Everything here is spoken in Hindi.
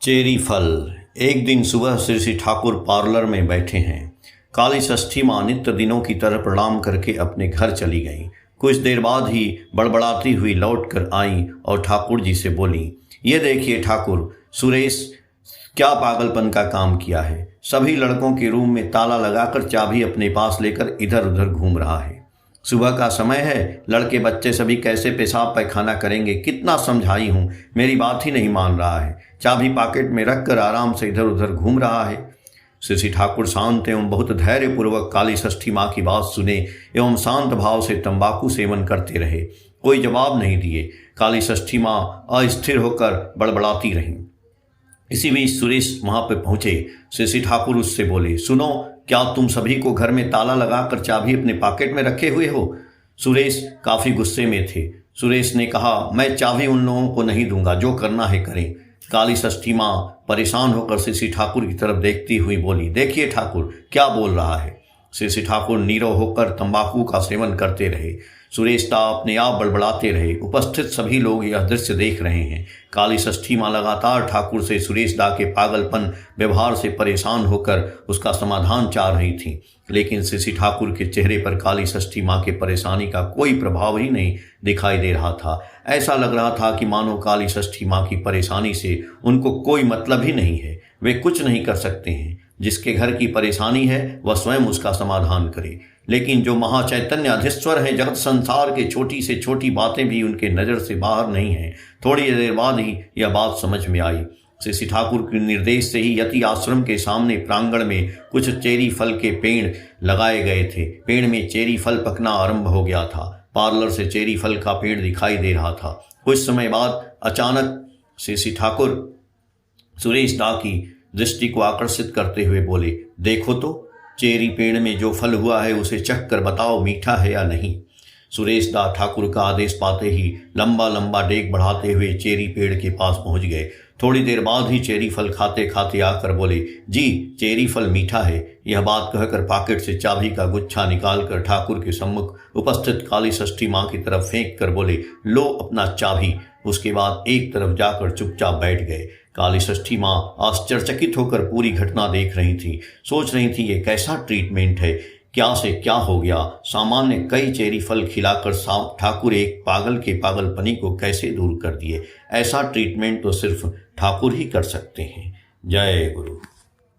चेरी फल। एक दिन सुबह श्री ठाकुर पार्लर में बैठे हैं। काली षष्ठी माँ नित्य दिनों की तरह प्रणाम करके अपने घर चली गईं। कुछ देर बाद ही बड़बड़ाती हुई लौट कर आईं और ठाकुर जी से बोली, ये देखिए ठाकुर, सुरेश क्या पागलपन का काम किया है। सभी लड़कों के रूम में ताला लगाकर चाबी अपने पास लेकर इधर उधर घूम रहा है। सुबह का समय है, लड़के बच्चे सभी कैसे पेशाब पैखाना करेंगे। कितना समझाई हूँ, मेरी बात ही नहीं मान रहा है। चाबी पॉकेट में रखकर आराम से इधर उधर घूम रहा है। श्री ठाकुर शांत एवं बहुत धैर्यपूर्वक काली षष्ठी माँ की बात सुने एवं शांत भाव से तंबाकू सेवन करते रहे। कोई जवाब नहीं दिए। काली षष्ठी माँ अस्थिर होकर बड़बड़ाती रहीं। इसी बीच सुरेश वहां पर पहुंचे। श्री ठाकुर उससे बोले, सुनो, क्या तुम सभी को घर में ताला लगाकर चाबी अपने पॉकेट में रखे हुए हो? सुरेश काफी गुस्से में थे। सुरेश ने कहा, मैं चाबी उन लोगों को नहीं दूंगा, जो करना है करें। काली षष्ठी माँ परेशान होकर श्री ठाकुर की तरफ देखती हुई बोली, देखिए ठाकुर क्या बोल रहा है। श्री ठाकुर नीरव होकर तंबाकू का सेवन करते रहे। सुरेश दा अपने आप बड़बड़ाते रहे। उपस्थित सभी लोग यह दृश्य देख रहे हैं। काली षष्ठी माँ लगातार ठाकुर से सुरेश दा के पागलपन व्यवहार से परेशान होकर उसका समाधान चाह रही थी, लेकिन श्री ठाकुर के चेहरे पर काली षष्ठी माँ के परेशानी का कोई प्रभाव ही नहीं दिखाई दे रहा था। ऐसा लग रहा था कि मानो काली षष्ठी माँ की परेशानी से उनको कोई मतलब ही नहीं है। वे कुछ नहीं कर सकते हैं। जिसके घर की परेशानी है वह स्वयं उसका समाधान करे, लेकिन जो महाचैतन्य अधीश्वर है, जगत संसार के छोटी से छोटी बातें भी उनके नज़र से बाहर नहीं हैं। थोड़ी देर बाद ही यह बात समझ में आई। श्री ठाकुर के निर्देश से ही यति आश्रम के सामने प्रांगण में कुछ चेरी फल के पेड़ लगाए गए थे। पेड़ में चेरी फल पकना आरंभ हो गया था। पार्लर से चेरी फल का पेड़ दिखाई दे रहा था। कुछ समय बाद अचानक श्री ठाकुर सुरेश दा की दृष्टि को आकर्षित करते हुए बोले, देखो तो, चेरी पेड़ में जो फल हुआ है उसे चख कर बताओ मीठा है या नहीं। सुरेश दा ठाकुर का आदेश पाते ही लंबा लंबा डेग बढ़ाते हुए चेरी पेड़ के पास पहुंच गए। थोड़ी देर बाद ही चेरी फल खाते खाते आकर बोले, जी चेरी फल मीठा है। यह बात कहकर पॉकेट से चाबी का गुच्छा निकालकर ठाकुर के सम्मुख उपस्थित काली षष्ठी माँ की तरफ फेंक कर बोले, लो अपना चाबी। उसके बाद एक तरफ जाकर चुपचाप बैठ गए। काली षष्ठी माँ आश्चर्यचकित होकर पूरी घटना देख रही थी। सोच रही थी ये कैसा ट्रीटमेंट है, क्या से क्या हो गया। सामान्य कई चेरी फल खिलाकर ठाकुर एक पागल के पागलपनी को कैसे दूर कर दिए। ऐसा ट्रीटमेंट तो सिर्फ ठाकुर ही कर सकते हैं। जय गुरु।